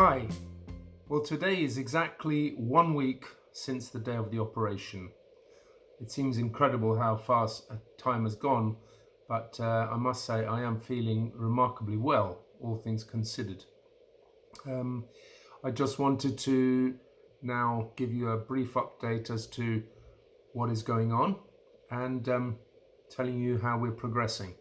Hi. Well, today is exactly 1 week since the day of the operation. It seems incredible how fast time has gone, but I must say I am feeling remarkably well, all things considered. Um, I just wanted to now give you a brief update as to what is going on and telling you how we're progressing.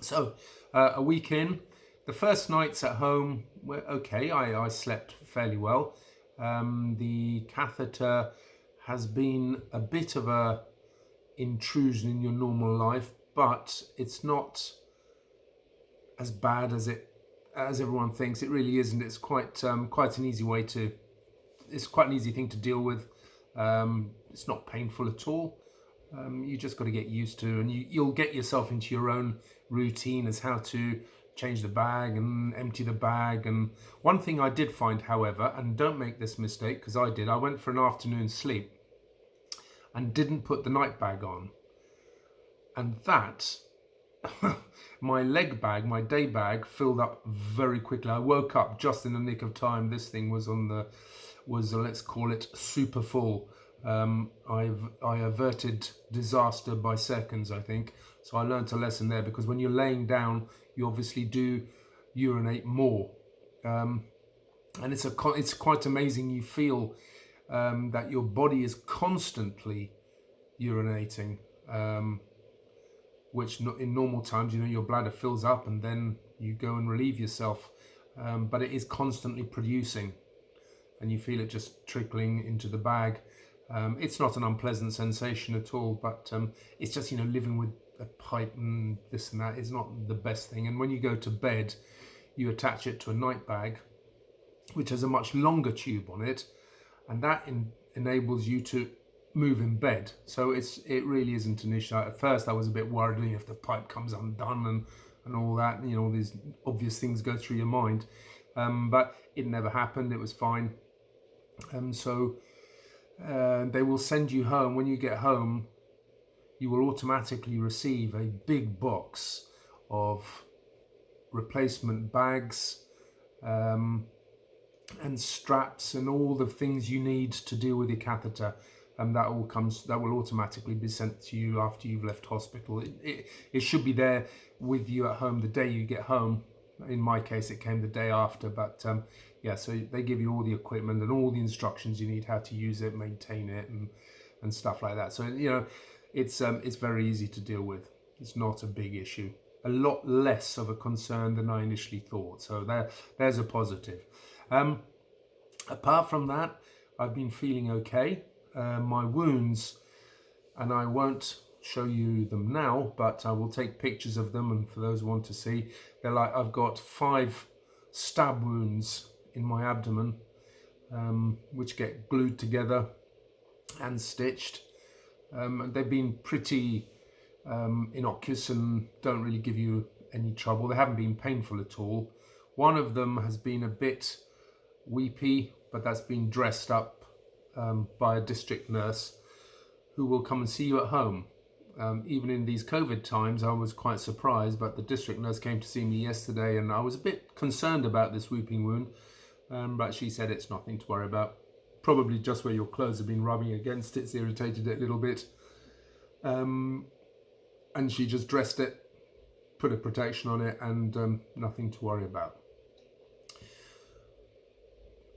So, a week in, the first nights at home were okay. I slept fairly well. The catheter has been a bit of a intrusion in your normal life, but it's not as bad as everyone thinks. It really isn't. It's quite an easy way to. It's quite an easy thing to deal with. It's not painful at all. You just got to get used to, and you'll get yourself into your own routine as how to change the bag and empty the bag. And one thing I did find, however, and don't make this mistake because I did, I went for an afternoon sleep and didn't put the night bag on, and that my leg bag, my day bag, filled up very quickly. I woke up just in the nick of time. This thing was let's call it super full. I averted disaster by seconds, I think. So I learned a lesson there, because when you're laying down, you obviously do urinate more, and it's quite amazing. You feel that your body is constantly urinating, which in normal times, your bladder fills up and then you go and relieve yourself, but it is constantly producing, and you feel it just trickling into the bag. It's not an unpleasant sensation at all, but it's just, living with a pipe and this and that is not the best thing. And when you go to bed, you attach it to a night bag, which has a much longer tube on it, and that enables you to move in bed. So it really isn't an issue. At first I was a bit worried if the pipe comes undone and all that, all these obvious things go through your mind, but it never happened. It was fine. So they will send you home. When you get home, you will automatically receive a big box of replacement bags and straps and all the things you need to deal with your catheter. And that will automatically be sent to you after you've left hospital. It should be there with you at home the day you get home. In my case, it came the day after, but yeah, so they give you all the equipment and all the instructions you need, how to use it, maintain it, and stuff like that. So it's very easy to deal with. It's not a big issue. A lot less of a concern than I initially thought. So there's a positive. Apart from that, I've been feeling okay. My wounds, and I won't show you them now, but I will take pictures of them, and for those who want to see, they're like, I've got 5 stab wounds in my abdomen, which get glued together and stitched. They've been pretty innocuous and don't really give you any trouble. They haven't been painful at all. One of them has been a bit weepy, but that's been dressed up by a district nurse who will come and see you at home. Even in these COVID times, I was quite surprised, but the district nurse came to see me yesterday, and I was a bit concerned about this weeping wound, but she said it's nothing to worry about. Probably just where your clothes have been rubbing against it's irritated it a little bit. And she just dressed it, put a protection on it, and nothing to worry about.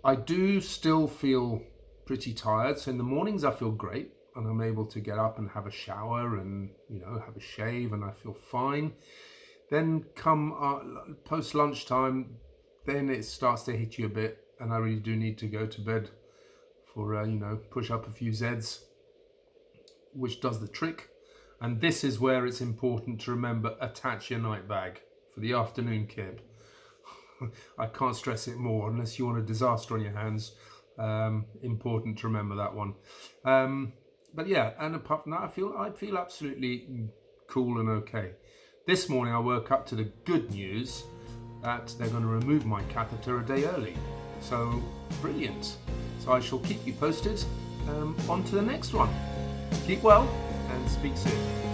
I do still feel pretty tired, so in the mornings I feel great, and I'm able to get up and have a shower and have a shave, and I feel fine. Then come post lunchtime, then it starts to hit you a bit, and I really do need to go to bed for push up a few Zs, which does the trick. And this is where it's important to remember, attach your night bag for the afternoon kip. I can't stress it more, unless you want a disaster on your hands. Important to remember that one. But yeah, and apart from that, I feel absolutely cool and okay. This morning I woke up to the good news that they're going to remove my catheter a day early. So brilliant. So I shall keep you posted. On to the next one. Keep well and speak soon.